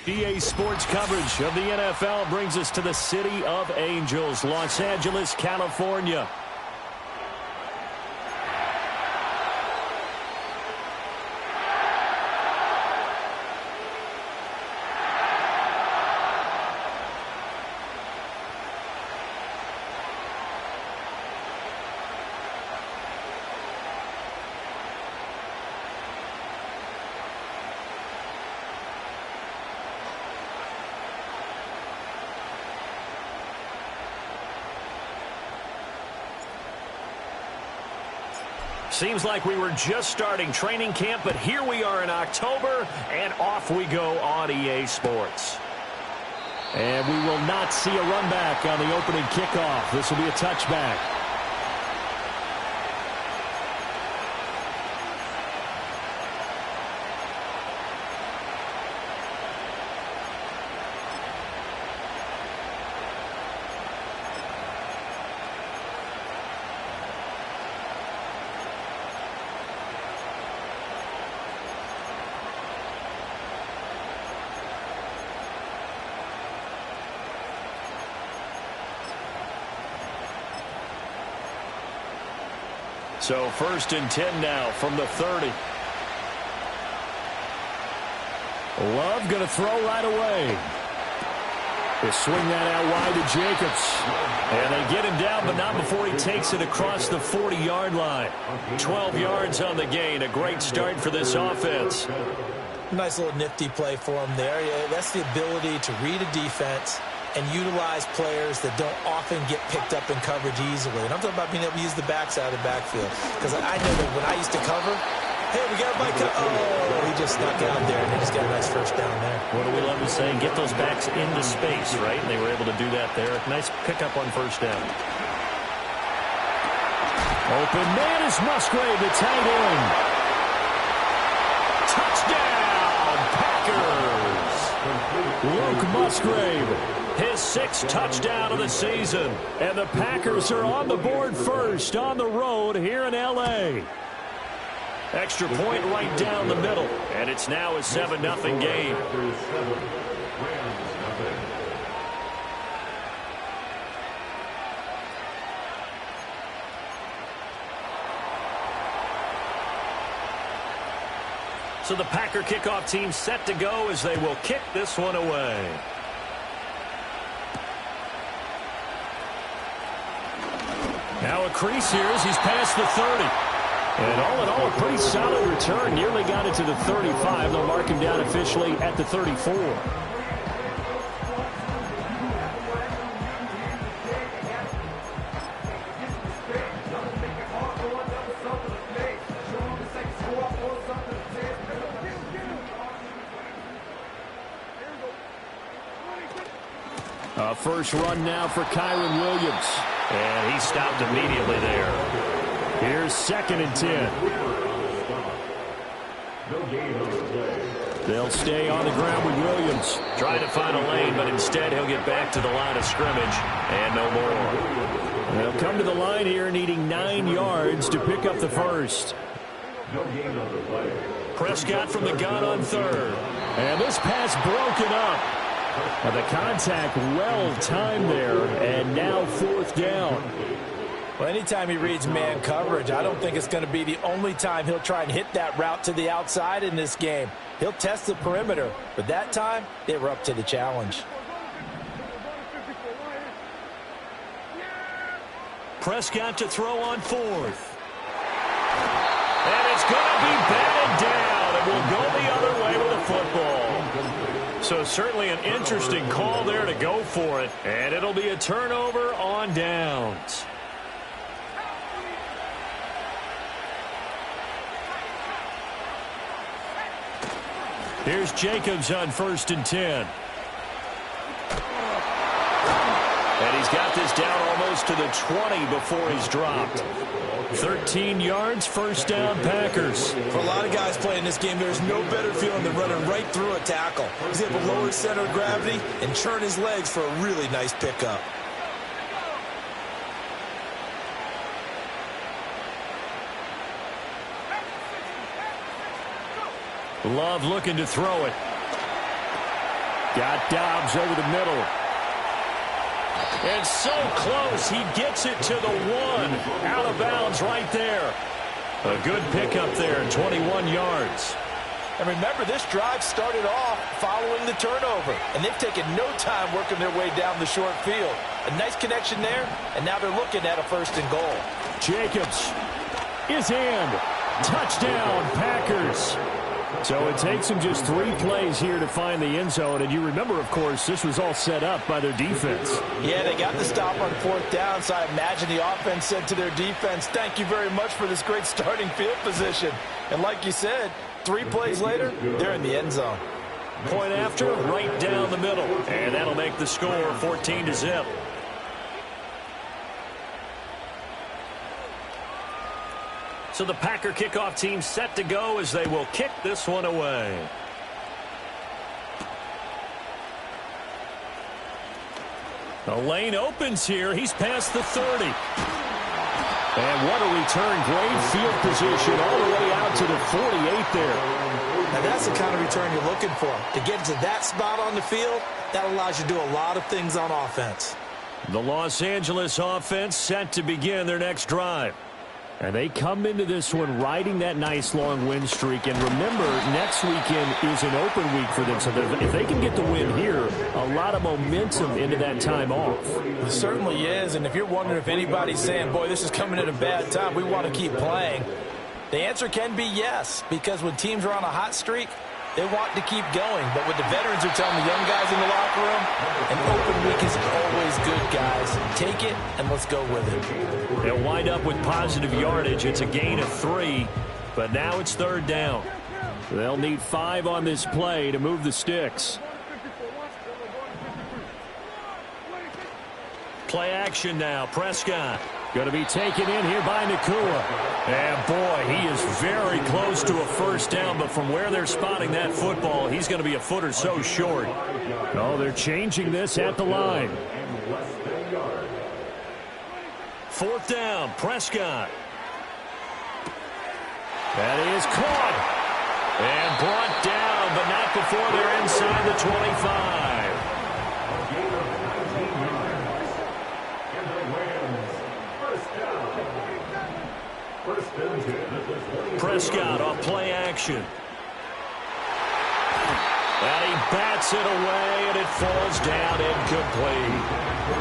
EA Sports coverage of the NFL brings us to the City of Angels, Los Angeles, California. Seems like we were just starting training camp, but here we are in October, and off we go on EA Sports. And we will not see a run back on the opening kickoff. This will be a touchback. So 1st and 10 now from the 30. Love going to throw right away. They swing that out wide to Jacobs. And they get him down, but not before he takes it across the 40-yard line. 12 yards on the gain. A great start for this offense. Nice little nifty play for him there. Yeah, that's the ability to read a defense and utilize players that don't often get picked up in coverage easily. And I'm talking about being able to use the backside of the backfield. Because I know that when I used to cover, hey, we got a bike. Oh, he just snuck out there, and he just got a nice first down there. What do we love to say? Get those backs into space, right? And they were able to do that there. Nice pickup on first down. Open man is Musgrave, the tight end. Touchdown, Packers! Luke Musgrave, his 6th touchdown of the season. And the Packers are on the board first on the road here in L.A. Extra point right down the middle. And it's now a 7-0 game. So the Packer kickoff team set to go as they will kick this one away. Now a crease here as he's past the 30. And all in all, a pretty solid return. Nearly got it to the 35. They'll mark him down officially at the 34. First run now for Kyren Williams. And he stopped immediately there. Here's 2nd and 10. They'll stay on the ground with Williams. Trying to find a lane, but instead he'll get back to the line of scrimmage. And no more. They'll come to the line here needing 9 yards to pick up the first. Prescott from the gun on 3rd. And this pass broken up. And the contact well timed there, and now 4th down. Well, anytime he reads man coverage, I don't think it's going to be the only time he'll try and hit that route to the outside in this game. He'll test the perimeter, but that time they were up to the challenge. Prescott to throw on 4th. And it's going to be batted down. It will go the other way with the football. So certainly an interesting call there to go for it. And it'll be a turnover on downs. Here's Jacobs on 1st and 10. And he's got this down almost to the 20 before he's dropped. 13 yards, 1st down, Packers. For a lot of guys playing this game, there's no better feeling than running right through a tackle. He's able to lower his center of gravity and churn his legs for a really nice pickup. Love looking to throw it. Got Dobbs over the middle. And so close, he gets it to the 1. Out of bounds right there. A good pickup there, 21 yards. And remember, this drive started off following the turnover. And they've taken no time working their way down the short field. A nice connection there, and now they're looking at a 1st and goal. Jacobs is in. Touchdown, Packers. So it takes them just 3 plays here to find the end zone. And you remember, of course, this was all set up by their defense. Yeah, they got the stop on 4th down, so I imagine the offense said to their defense, thank you very much for this great starting field position. And like you said, 3 plays later, they're in the end zone. Point after, right down the middle. And that'll make the score 14-0. So the Packer kickoff team set to go as they will kick this one away. The lane opens here. He's past the 30. And what a return. Great field position all the way out to the 48 there. Now that's the kind of return you're looking for. To get to that spot on the field, that allows you to do a lot of things on offense. The Los Angeles offense set to begin their next drive. And they come into this one riding that nice long win streak. And remember, next weekend is an open week for them. So if they can get the win here, a lot of momentum into that time off. It certainly is. And if you're wondering if anybody's saying, boy, this is coming at a bad time, we want to keep playing, the answer can be yes. Because when teams are on a hot streak, they want to keep going. But what the veterans are telling the young guys in the locker room, an open week is always good, guys. Take it, and let's go with it. They'll wind up with positive yardage. It's a gain of 3, but now it's 3rd down. They'll need 5 on this play to move the sticks. Play action now. Prescott going to be taken in here by Nacua. And boy, he is very close to a 1st down, but from where they're spotting that football, he's going to be a foot or so short. Oh, they're changing this at the line. 4th down, Prescott. That is caught. And brought down, but not before they're inside the 25. Prescott off play action. And he bats it away, and it falls down incomplete.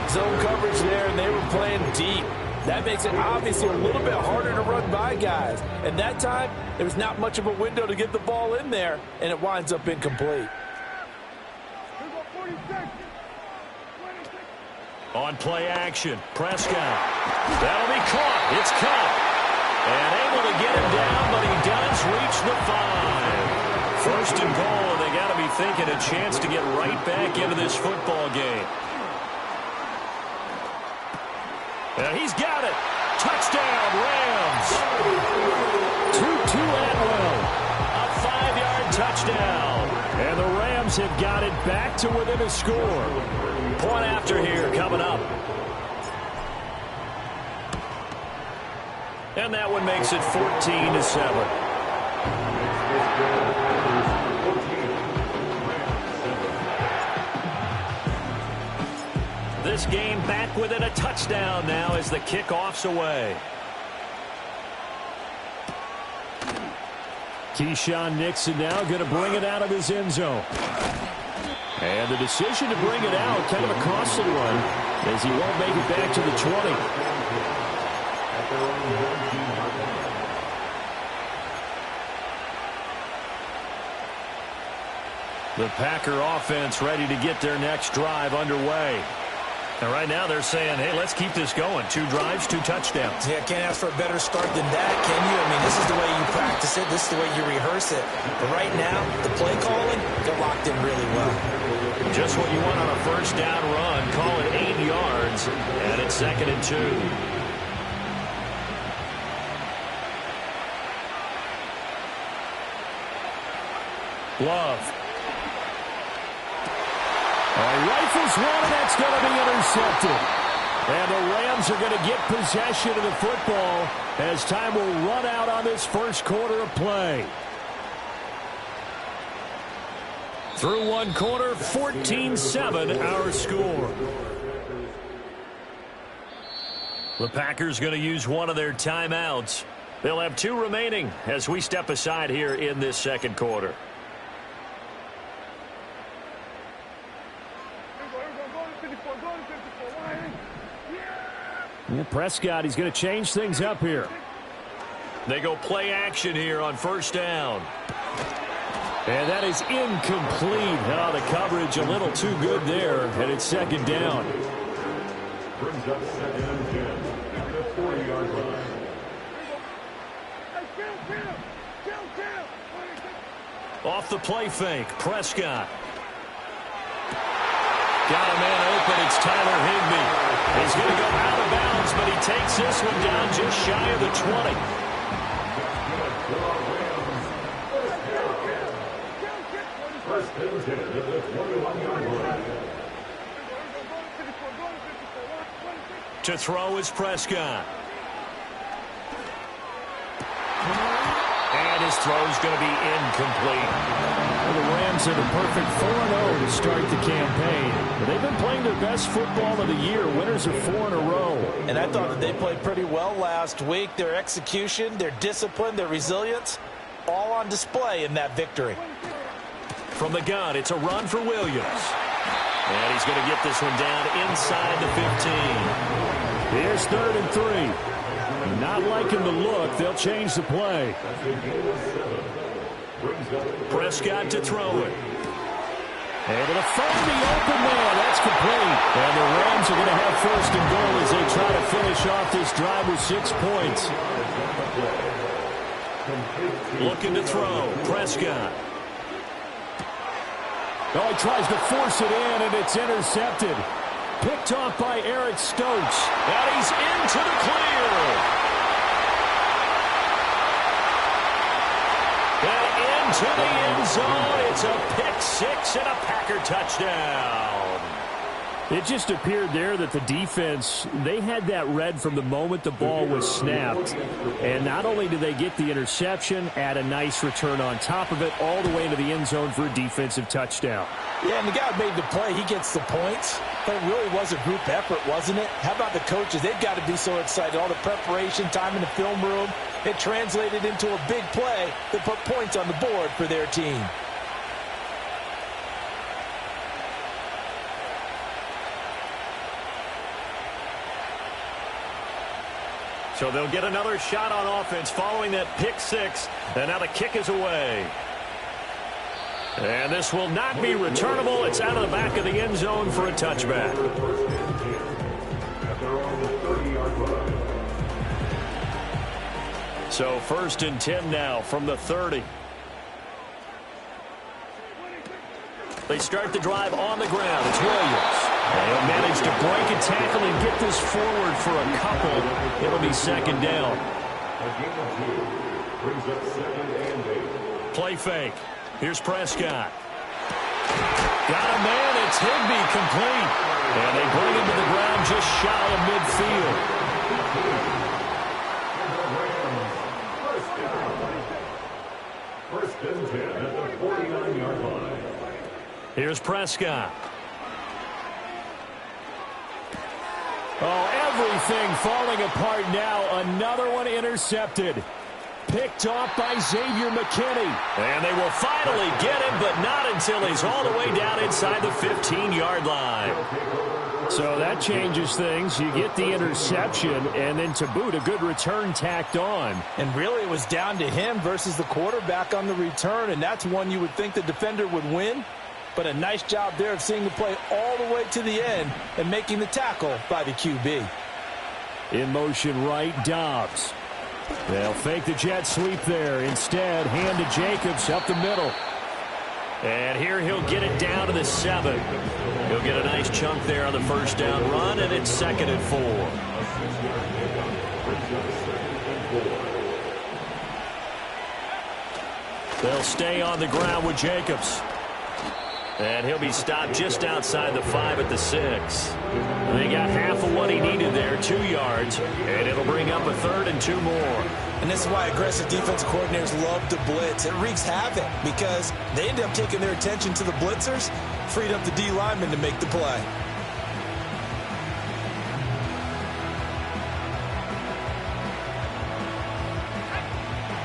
Zone coverage there, and they were playing deep. That makes it obviously a little bit harder to run by guys. And that time, there was not much of a window to get the ball in there, and it winds up incomplete. On play action, Prescott. That'll be caught. It's caught. And able to get him down, but he does reach the 5. 1st and goal, and they got to be thinking a chance to get right back into this football game. And he's got it. Touchdown, Rams. Tutu Atwell. A 5-yard touchdown. And the Rams have got it back to within a score. Point after here coming up. And that one makes it 14-7. This game back within a touchdown now as the kickoff's away. Keyshawn Nixon now going to bring it out of his end zone. And the decision to bring it out, kind of a costly one, as he won't make it back to the 20. The Packer offense ready to get their next drive underway. And right now they're saying, hey, let's keep this going. 2 drives, 2 touchdowns. Yeah, can't ask for a better start than that, can you? I mean, this is the way you practice it. This is the way you rehearse it. But right now, the play calling, they're locked in really well. Just what you want on a 1st down run. Call it 8 yards, and it's 2nd and 2. Love. Rifles one, and that's going to be intercepted. And the Rams are going to get possession of the football as time will run out on this 1st quarter of play. Through 1 quarter, 14-7 our score. The Packers going to use one of their timeouts. They'll have 2 remaining as we step aside here in this 2nd quarter. Prescott, he's going to change things up here. They go play action here on 1st down. And that is incomplete. Oh, the coverage a little too good there, and it's second down. Brings up second and 10 at the 40-yard line. Off the play fake, Prescott. Got a man open, it's Tyler Higbee. He's going to go out of bounds, but he takes this one down just shy of the 20. First and 10 at the 21-yard line. To throw is Prescott. And his throw's going to be incomplete. Well, the Rams had a perfect 4-0 to start the campaign. But they've been playing their best football of the year. Winners of 4 in a row. And I thought that they played pretty well last week. Their execution, their discipline, their resilience, all on display in that victory. From the gun, it's a run for Williams. And he's going to get this one down inside the 15. Here's 3rd and 3. Not liking the look. They'll change the play. Prescott to throw it. Able to find the open man. That's complete. And the Rams are going to have 1st and goal as they try to finish off this drive with 6 points. Looking to throw. Prescott. Oh, he tries to force it in, and it's intercepted. Picked off by Eric Stokes. And he's into the clear. And into the end zone. It's a pick 6 and a Packer touchdown. It just appeared there that the defense, they had that read from the moment the ball was snapped. And not only did they get the interception, add a nice return on top of it, all the way into the end zone for a defensive touchdown. Yeah, and the guy who made the play, he gets the points. But it really was a group effort, wasn't it? How about the coaches? They've got to be so excited. All the preparation, time in the film room, it translated into a big play that put points on the board for their team. So they'll get another shot on offense following that pick 6. And now the kick is away. And this will not be returnable. It's out of the back of the end zone for a touchback. So 1st and 10 now from the 30. They start the drive on the ground. It's Williams. They'll manage to break a tackle and get this forward for a couple. It'll be 2nd down. Play fake. Here's Prescott. Got a man. It's Higbee complete. And they bring him to the ground just shy of midfield. First and 10 at the 49-yard line. Here's Prescott. Oh, everything falling apart now. Another one intercepted. Picked off by Xavier McKinney. And they will finally get him, but not until he's all the way down inside the 15-yard line. So that changes things. You get the interception, and then to boot, a good return tacked on. And really, it was down to him versus the quarterback on the return, and that's one you would think the defender would win. But a nice job there of seeing the play all the way to the end and making the tackle by the QB. In motion right, Dobbs. They'll fake the jet sweep there. Instead, hand to Jacobs up the middle. And here he'll get it down to the 7. He'll get a nice chunk there on the 1st down run, and it's 2nd and 4. They'll stay on the ground with Jacobs. And he'll be stopped just outside the 5 at the 6. They got half of what he needed there, 2 yards, and it'll bring up a 3rd and 2 more. And this is why aggressive defensive coordinators love to blitz. It wreaks havoc because they end up taking their attention to the blitzers, freed up the D lineman to make the play.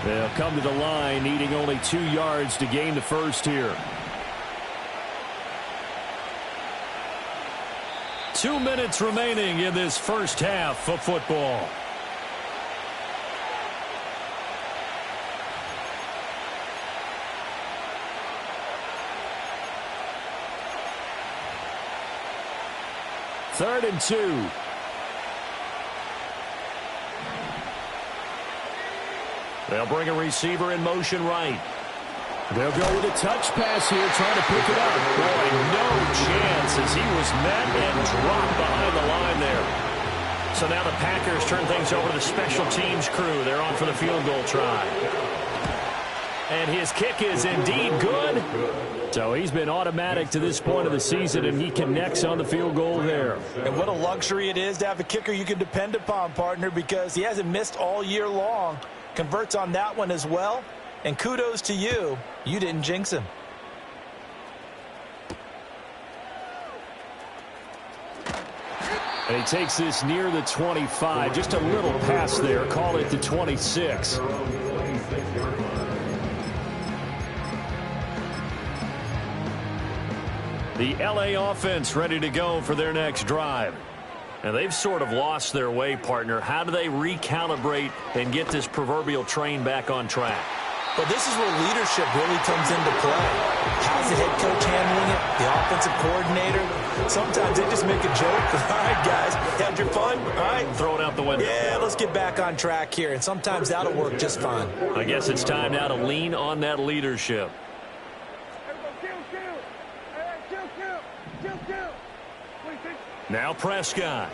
They'll come to the line, needing only 2 yards to gain the 1st here. 2 minutes remaining in this first half of football. 3rd and 2. They'll bring a receiver in motion right. They'll go with a touch pass here, trying to pick it up. Boy, no chance as he was met and dropped behind the line there. So now the Packers turn things over to the special teams crew. They're on for the field goal try. And his kick is indeed good. So he's been automatic to this point of the season, and he connects on the field goal there. And what a luxury it is to have a kicker you can depend upon, partner, because he hasn't missed all year long. Converts on that one as well. And kudos to you. You didn't jinx him. And he takes this near the 25. Just a little pass there. Call it the 26. The LA offense ready to go for their next drive. And they've sort of lost their way, partner. How do they recalibrate and get this proverbial train back on track? Well, this is where leadership really comes into play. How's the head coach handling it? The offensive coordinator? Sometimes they just make a joke. All right, guys, had your fun? All right. Throw it out the window. Yeah, let's get back on track here. And sometimes that'll work just fine. I guess it's time now to lean on that leadership. Now Prescott.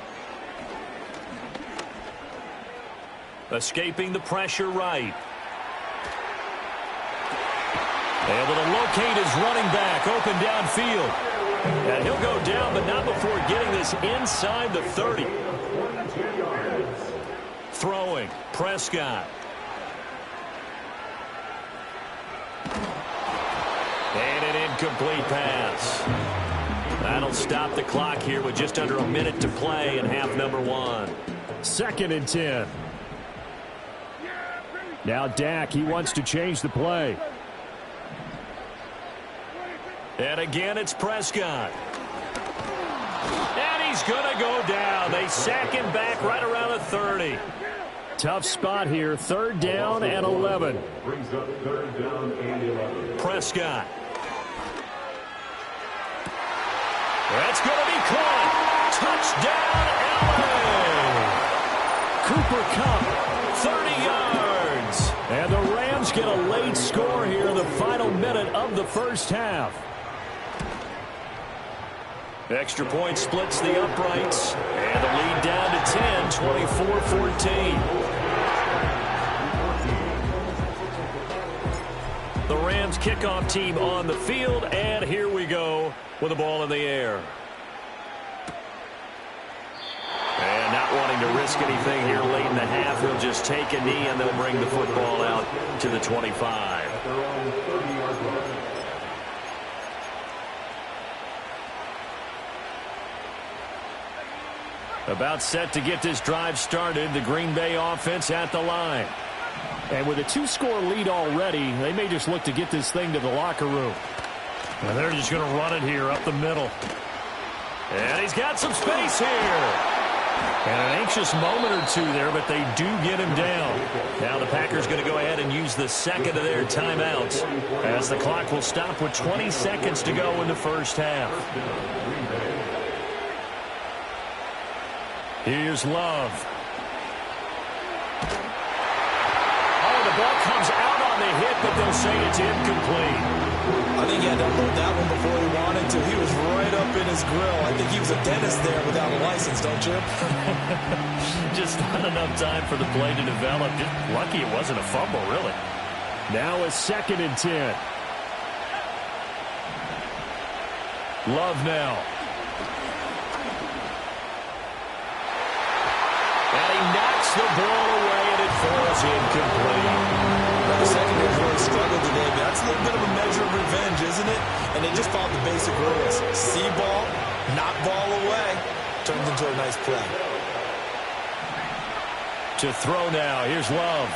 Escaping the pressure right. Able to locate his running back open downfield. And he'll go down, but not before getting this inside the 30. Throwing, Prescott. And an incomplete pass. That'll stop the clock here with just under a minute to play in half number 1. 2nd and 10. Now Dak, he wants to change the play. And again, it's Prescott. And he's going to go down. They sack him back right around the 30. Tough spot here. 3rd down and 11. Brings up 3rd down and 11. Prescott. That's going to be caught. Cooper Kupp, 30 yards. 30 yards. And the Rams get a late score here in the final minute of the first half. Extra point splits the uprights. And the lead down to 10, 24-14. The Rams kickoff team on the field, and here we go with the ball in the air. And not wanting to risk anything here late in the half, they'll just take a knee and they'll bring the football out to the 25. About set to get this drive started, the Green Bay offense at the line. And with a 2-score lead already, they may just look to get this thing to the locker room. And they're just going to run it here up the middle. And he's got some space here. And an anxious moment or two there, but they do get him down. Now the Packers going to go ahead and use the second of their timeouts as the clock will stop with 20 seconds to go in the first half. Here's Love. Oh, the ball comes out on the hit, but they'll say it's incomplete. I think he had to unload that one before he wanted to. He was right up in his grill. I think he was a dentist there without a license, don't you? Just not enough time for the play to develop. Just lucky it wasn't a fumble, really. Now a 2nd and 10. Love now. And he knocks the ball away, and it falls incomplete. The secondary really struggled today, but that's a little bit of a measure of revenge, isn't it? And they just followed the basic rules. See ball, knock ball away. Turns into a nice play. To throw now. Here's Love.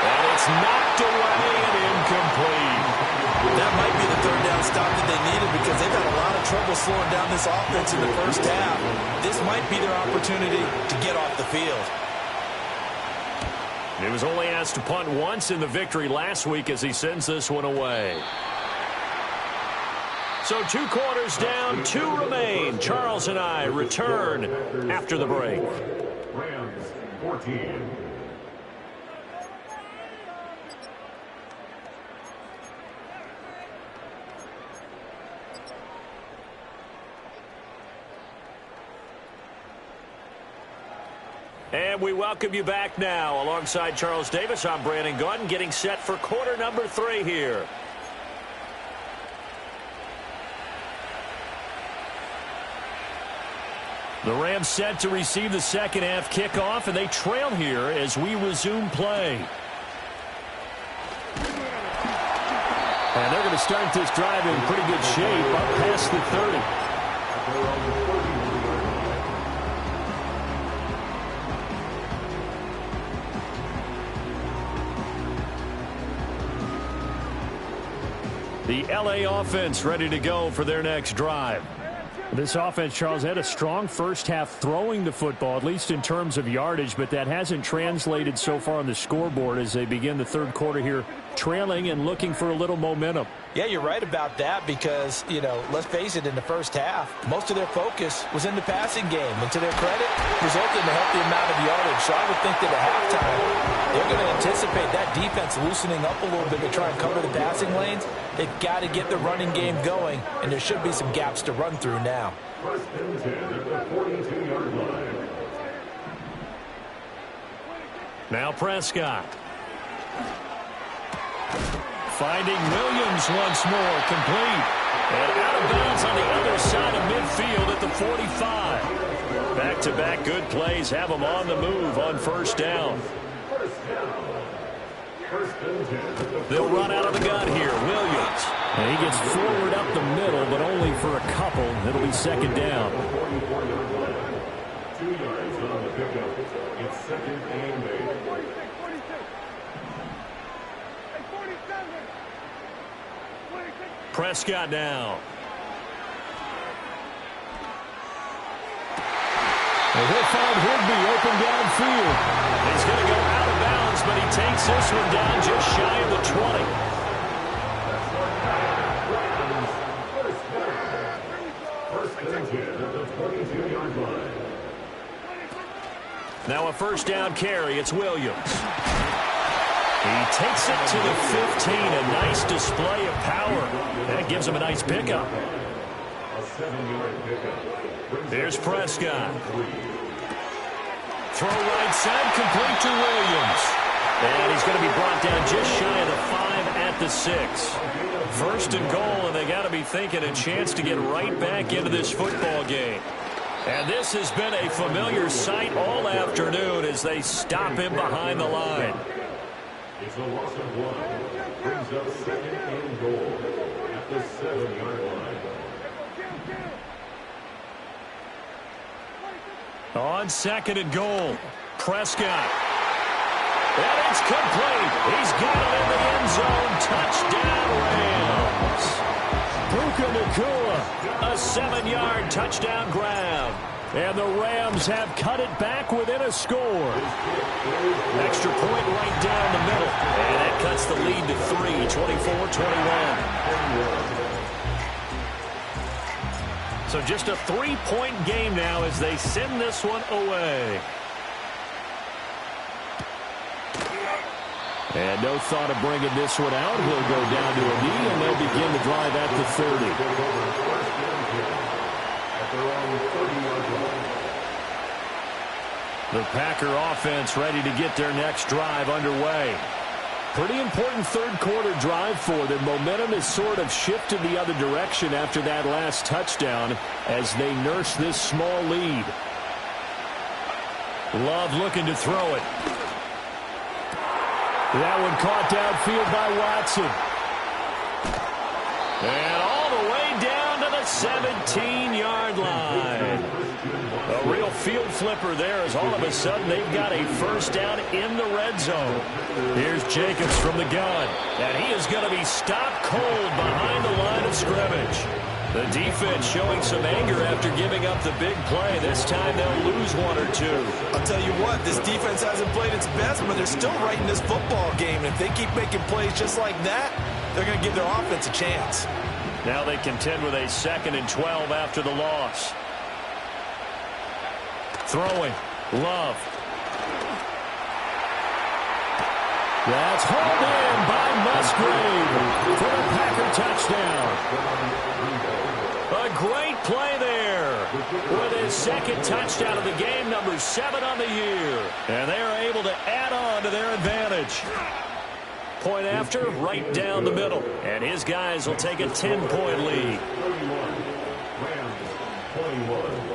And it's knocked away and incomplete. That might be the third down stop that they needed because they've had a lot of trouble slowing down this offense in the first half. This might be their opportunity to get off the field. He was only asked to punt once in the victory last week as he sends this one away. So 2 quarters down, 2 remain. Charles and I return after the break. Rams 14. And we welcome you back now. Alongside Charles Davis, I'm Brandon Gaudin, getting set for quarter number 3 here. The Rams set to receive the second half kickoff, and they trail here as we resume play. And they're going to start this drive in pretty good shape, up past the 30. The LA offense ready to go for their next drive. This offense, Charles, had a strong first half throwing the football, at least in terms of yardage, but that hasn't translated so far on the scoreboard as they begin the third quarter here, trailing and looking for a little momentum. Yeah, you're right about that because, let's face it, in the first half, most of their focus was in the passing game. And to their credit, resulted in a healthy amount of yardage. So I would think that at halftime, they're going to anticipate that defense loosening up a little bit to try and cover the passing lanes. They've got to get the running game going, and there should be some gaps to run through now. First and 10 at the 42-yard line. Now Prescott. Finding Williams once more, complete. And out of bounds on the other side of midfield at the 45. Back-to-back good plays have them on the move on first down. They'll run out of the gun here. Williams. And he gets forward up the middle, but only for a couple. It'll be second down. 2 yards on the pickup. It's second and 8. Prescott now. And he'll find Higbee open downfield. He's going to go out of bounds, but he takes this one down just shy of the 20. First and 10 at the 22-yard line. Now a first down carry. It's Williams. He takes it to the 15. A nice display of power. That gives him a nice pickup. A 7-yard pickup. Here's Prescott. Throw right side, complete to Williams. And he's going to be brought down just shy of the 5 at the 6. First and goal, and they got to be thinking a chance to get right back into this football game. And this has been a familiar sight all afternoon as they stop him behind the line. It's a loss of 1. Brings up second and goal at the 7-yard line. On second and goal, Prescott. And it's complete. He's got it in the end zone. Touchdown, Rams. Puka Nacua, a 7-yard touchdown grab. And the Rams have cut it back within a score. Extra point right down the middle. And that cuts the lead to 3, 24-21. So just a 3-point game now as they send this one away. And no thought of bringing this one out. He'll go down to a knee, and they'll begin the drive at the 30. The Packer offense ready to get their next drive underway. Pretty important third quarter drive for them. Momentum has sort of shifted the other direction after that last touchdown as they nurse this small lead. Love looking to throw it. That one caught downfield by Watson. And all the way down to the 17-yard line. A real field flipper there as all of a sudden they've got a first down in the red zone. Here's Jacobs from the gun. And he is going to be stopped cold behind the line of scrimmage. The defense showing some anger after giving up the big play. This time they'll lose 1 or 2. I'll tell you what, this defense hasn't played its best, but they're still right in this football game. And if they keep making plays just like that, they're going to give their offense a chance. Now they contend with a 2nd and 12 after the loss. Throwing. Love. That's hauled in by Musgrave for the Packer touchdown. A great play there with his 2nd touchdown of the game, number 7 on the year. And they are able to add on to their advantage. Point after, right down the middle. And his guys will take a 10-point lead. 31. Rams 21.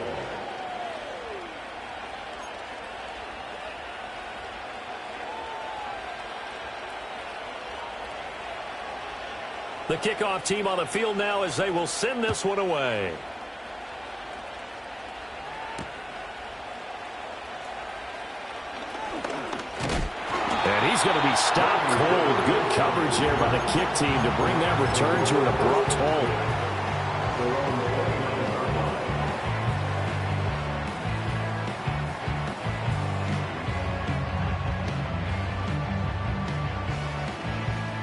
The kickoff team on the field now as they will send this one away. And he's going to be stopped cold. Good coverage there by the kick team to bring that return to an abrupt halt.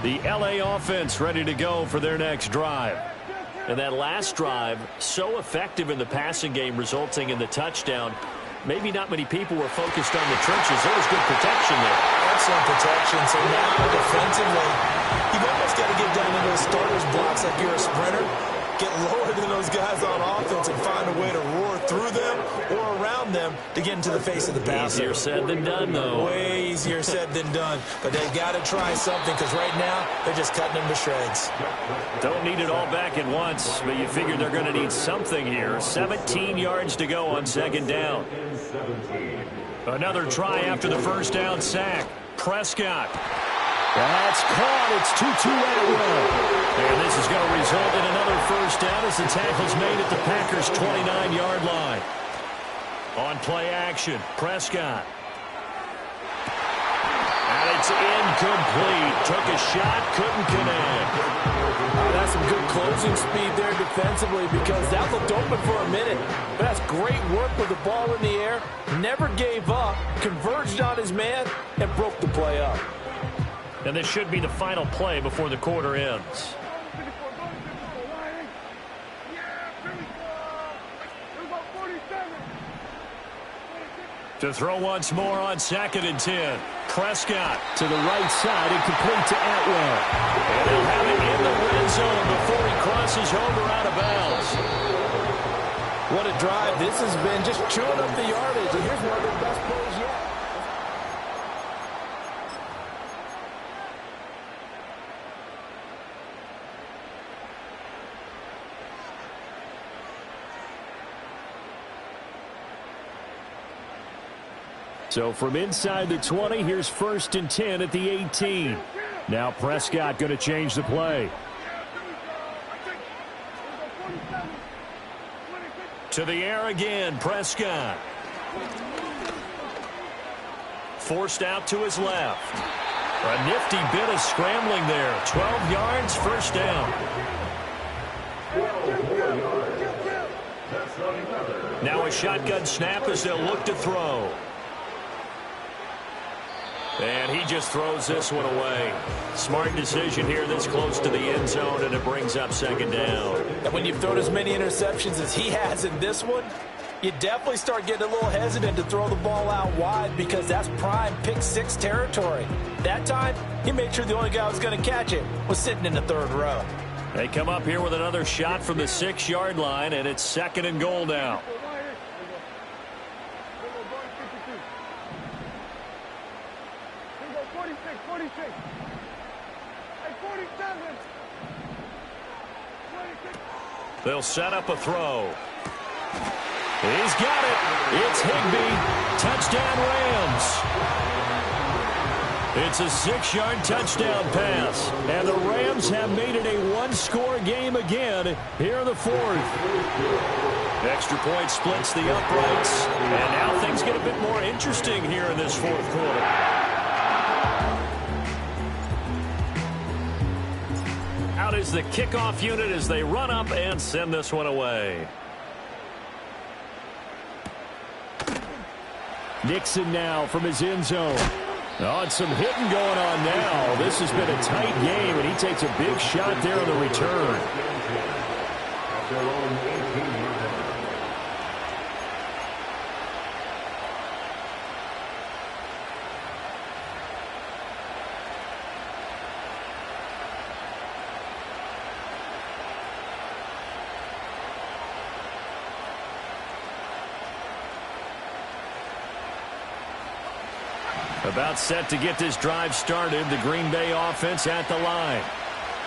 The LA offense ready to go for their next drive. And that last drive, so effective in the passing game, resulting in the touchdown. Maybe not many people were focused on the trenches. There was good protection there. Excellent protection. So now defensively, you've almost got to get down into those starters blocks like you're a sprinter. Get lower than those guys on offense and find a way to roar through them or around them to get into the face of the passer. Easier said than done, though. Way easier said than done. But they've got to try something because right now they're just cutting them to shreds. Don't need it all back at once, but you figure they're going to need something here. 17 yards to go on 2nd down. Another try after the first down sack. Prescott. That's caught. It's 2-2 Atwell. And this is going to result in another first down as the tackle's made at the Packers' 29-yard line. On play action, Prescott. And it's incomplete. Took a shot, couldn't connect. That's some good closing speed there defensively because that looked open for a minute. But that's great work with the ball in the air. Never gave up, converged on his man, and broke the play up. And this should be the final play before the quarter ends. To throw once more on 2nd and 10. Prescott to the right side and complete to Atwell. And he'll have it in the red zone before he crosses over out of bounds. What a drive this has been, just chewing up the yardage. And here's one of their best plays yet. So from inside the 20, here's 1st and 10 at the 18. Now Prescott going to change the play. To the air again, Prescott. Forced out to his left. A nifty bit of scrambling there. 12 yards, first down. Now a shotgun snap as they'll look to throw. And he just throws this one away. Smart decision here this close to the end zone, and it brings up 2nd down. And when you've thrown as many interceptions as he has in this one, you definitely start getting a little hesitant to throw the ball out wide because that's prime pick 6 territory. That time, he made sure the only guy who was going to catch it was sitting in the 3rd row. They come up here with another shot from the 6-yard line, and it's 2nd and goal now. They'll set up a throw. He's got it. It's Higbee. Touchdown, Rams. It's a 6-yard touchdown pass. And the Rams have made it a 1-score game again here in the 4th. Extra point splits the uprights. And now things get a bit more interesting here in this 4th quarter. Out is the kickoff unit as they run up and send this one away. Nixon now from his end zone. Oh, and some hitting going on now. This has been a tight game, and he takes a big shot there on the return. About set to get this drive started, the Green Bay offense at the line.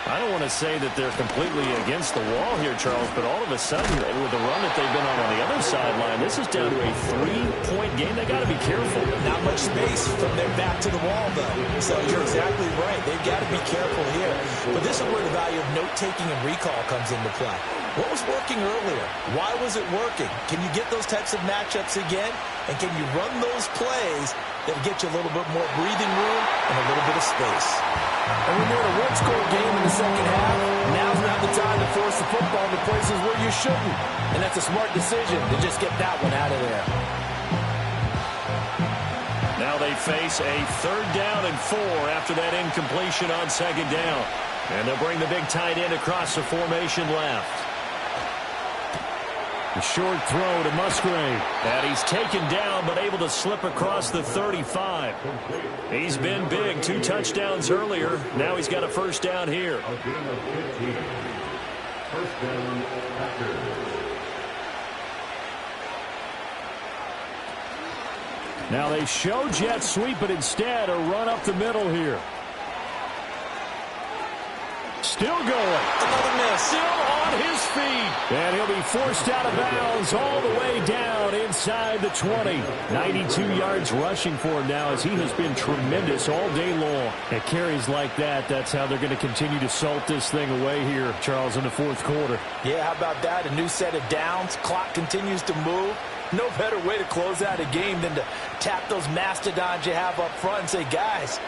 I don't want to say that they're completely against the wall here, Charles, but all of a sudden, with the run that they've been on the other sideline, this is down to a 3-point game. They got to be careful. Not much space from their back to the wall, though. So you're exactly right. They've got to be careful here. But this is where the value of note-taking and recall comes into play. What was working earlier? Why was it working? Can you get those types of matchups again? And can you run those plays that'll get you a little bit more breathing room and a little bit of space? And when you're in a one-score game in the second half, now's not the time to force the football into places where you shouldn't. And that's a smart decision to just get that one out of there. Now they face a 3rd down and 4 after that incompletion on 2nd down. And they'll bring the big tight end across the formation left. A short throw to Musgrave. And he's taken down but able to slip across the 35. He's been big. 2 touchdowns earlier. Now he's got a 1st down here. A gain of 15. 1st down, Packers. Now they show jet sweep, but instead a run up the middle here. Still going. Another miss. Still on his feet. And he'll be forced out of bounds all the way down inside the 20. 92 yards rushing for him now as he has been tremendous all day long. At carries like that, that's how they're going to continue to salt this thing away here, Charles, in the 4th quarter. Yeah, how about that? A new set of downs. Clock continues to move. No better way to close out a game than to tap those mastodons you have up front and say, guys,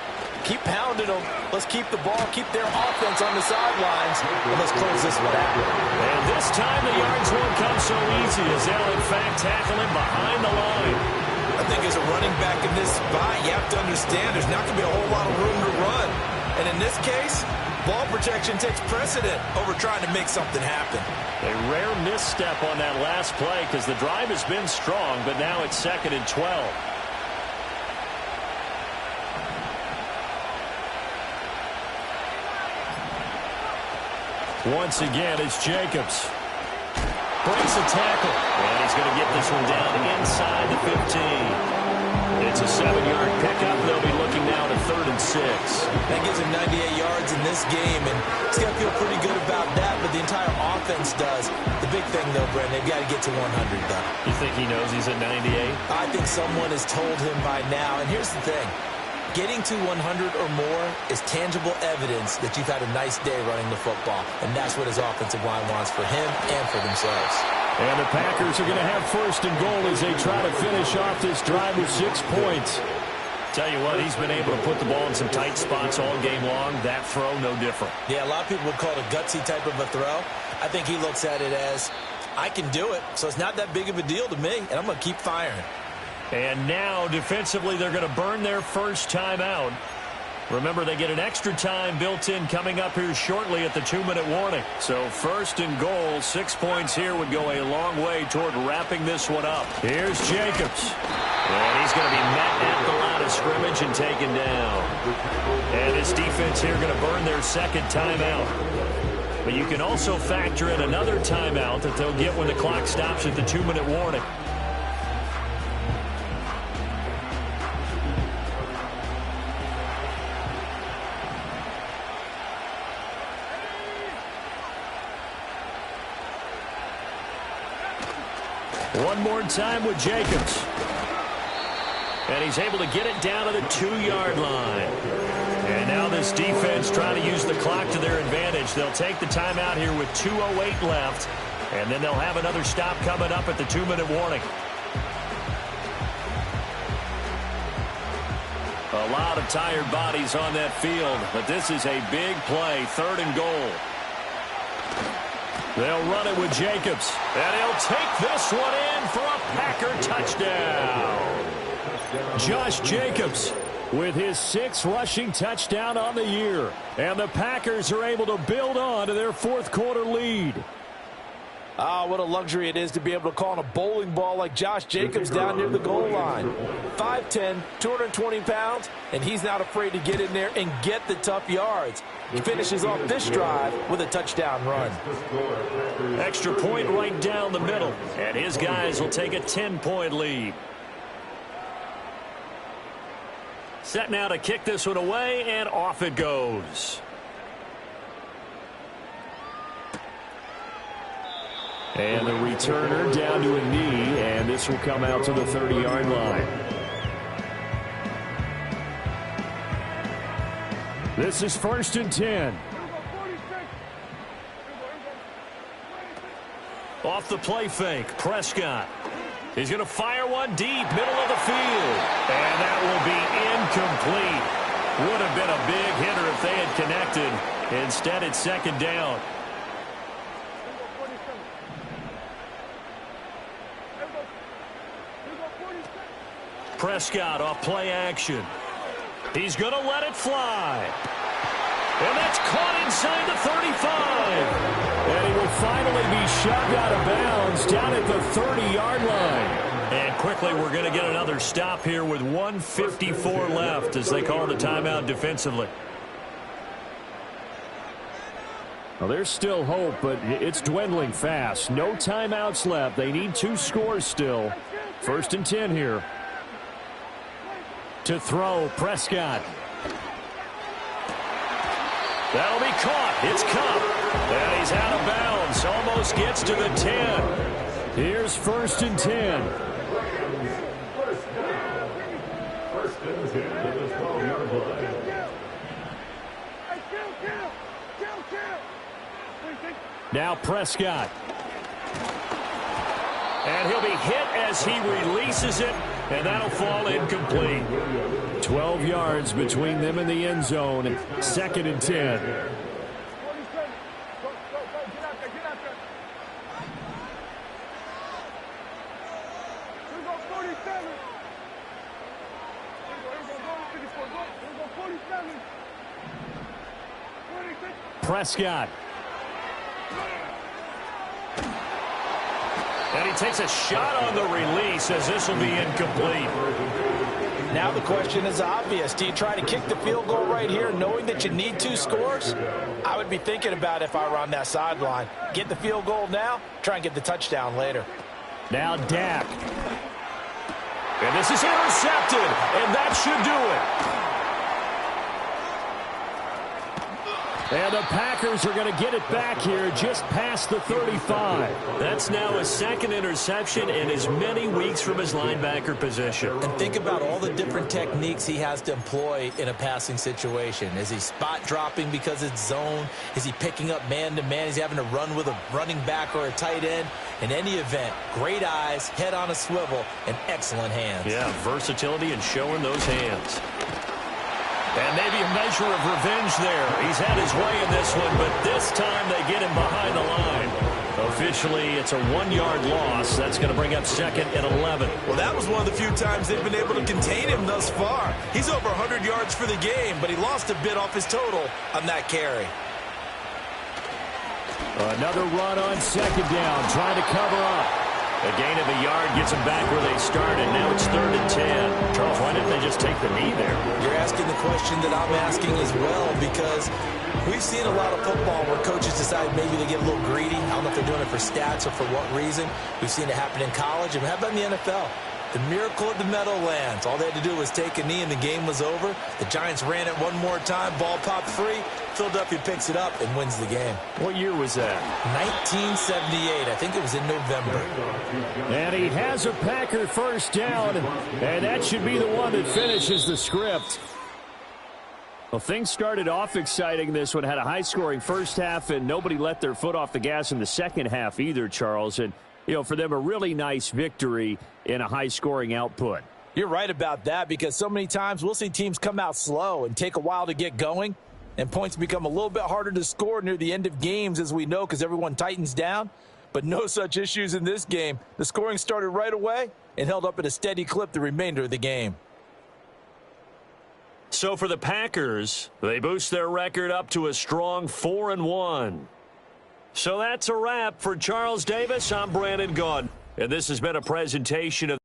keep pounding them. Let's keep the ball, keep their offense on the sidelines, and let's close this one out. And this time the yards won't come so easy as they'll, in fact, tackle him behind the line. I think as a running back in this spot, you have to understand there's not going to be a whole lot of room to run. And in this case, ball protection takes precedent over trying to make something happen. A rare misstep on that last play because the drive has been strong, but now it's 2nd and 12. Once again, it's Jacobs. Breaks a tackle. And he's going to get this one down inside the 15. It's a 7-yard pickup. They'll be looking now at a 3rd and 6. That gives him 98 yards in this game, and he's got to feel pretty good about that, but the entire offense does. The big thing, though, Brent, they've got to get to 100, though. You think he knows he's at 98? I think someone has told him by now, and here's the thing. Getting to 100 or more is tangible evidence that you've had a nice day running the football, and that's what his offensive line wants for him and for themselves. And the Packers are going to have 1st and goal as they try to finish off this drive with 6 points. Tell you what, he's been able to put the ball in some tight spots all game long. That throw, no different. Yeah, a lot of people would call it a gutsy type of a throw. I think he looks at it as, I can do it, so it's not that big of a deal to me, and I'm going to keep firing. And now, defensively, they're going to burn their 1st time out. Remember, they get an extra time built in coming up here shortly at the 2-minute warning. So 1st and goal, 6 points here would go a long way toward wrapping this one up. Here's Jacobs. And he's going to be met at the line of scrimmage and taken down. And this defense here going to burn their 2nd timeout. But you can also factor in another timeout that they'll get when the clock stops at the 2-minute warning. One more time with Jacobs. And he's able to get it down to the 2-yard line. And now this defense trying to use the clock to their advantage. They'll take the timeout here with 2:08 left. And then they'll have another stop coming up at the 2-minute warning. A lot of tired bodies on that field. But this is a big play. 3rd and goal. They'll run it with Jacobs. And he'll take this one in for a Packer touchdown. Josh Jacobs with his 6th rushing touchdown on the year. And the Packers are able to build on to their 4th quarter lead. Ah, what a luxury it is to be able to call on a bowling ball like Josh Jacobs down near the goal line. 5'10", 220 pounds, and he's not afraid to get in there and get the tough yards. He finishes off this drive with a touchdown run. Extra point right down the middle, and his guys will take a 10-point lead. Set now to kick this one away, and off it goes. And the returner down to a knee, and this will come out to the 30-yard line. This is 1st and 10. Off the play fake, Prescott. He's going to fire one deep, middle of the field. And that will be incomplete. Would have been a big hitter if they had connected. Instead, it's 2nd down. Prescott off play action. He's going to let it fly. And that's caught inside the 35. And he will finally be shoved out of bounds down at the 30-yard line. And quickly, we're going to get another stop here with 1:54 left as they call the timeout defensively. Well, there's still hope, but it's dwindling fast. No timeouts left. They need 2 scores still. 1st and 10 here. To throw, Prescott. That'll be caught. It's Kupp. And he's out of bounds. Almost gets to the 10. Here's 1st and 10. First and 10 to the 12-yard line. Now Prescott. And he'll be hit as he releases it, and that'll fall incomplete. 12 yards between them and the end zone. 2nd and 10. Prescott. And he takes a shot on the release as this will be incomplete. Now the question is obvious. Do you try to kick the field goal right here knowing that you need 2 scores? I would be thinking about it if I were on that sideline. Get the field goal now, try and get the touchdown later. Now Dak. And this is intercepted, and that should do it. And the Packers are going to get it back here just past the 35. That's now his 2nd interception in as many weeks from his linebacker position. And think about all the different techniques he has to employ in a passing situation. Is he spot dropping because it's zone? Is he picking up man-to-man? Is he having to run with a running back or a tight end? In any event, great eyes, head on a swivel, and excellent hands. Yeah, versatility and showing those hands. And maybe a measure of revenge there. He's had his way in this one, but this time they get him behind the line. Officially, it's a 1-yard loss. That's going to bring up 2nd and 11. Well, that was one of the few times they've been able to contain him thus far. He's over 100 yards for the game, but he lost a bit off his total on that carry. Another run on 2nd down, trying to cover up. A gain of a yard gets them back where they started. Now it's 3rd and 10. Charles, why didn't they just take the knee there? You're asking the question that I'm asking as well, because we've seen a lot of football where coaches decide maybe they get a little greedy. I don't know if they're doing it for stats or for what reason. We've seen it happen in college, and how about in the NFL? The miracle at the Meadowlands. All they had to do was take a knee and the game was over. The Giants ran it one more time. Ball popped free. Philadelphia picks it up and wins the game. What year was that? 1978. I think it was in November. And he has a Packer 1st down, and that should be the one that finishes the script. Well, things started off exciting. This one had a high-scoring first half, and nobody let their foot off the gas in the second half either, Charles. And, you know, for them, a really nice victory in a high-scoring output. You're right about that, because so many times we'll see teams come out slow and take a while to get going, and points become a little bit harder to score near the end of games, as we know, because everyone tightens down. But no such issues in this game. The scoring started right away and held up at a steady clip the remainder of the game. So for the Packers, they boost their record up to a strong 4-1. So that's a wrap for Charles Davis. I'm Brandon Gaudin, and this has been a presentation of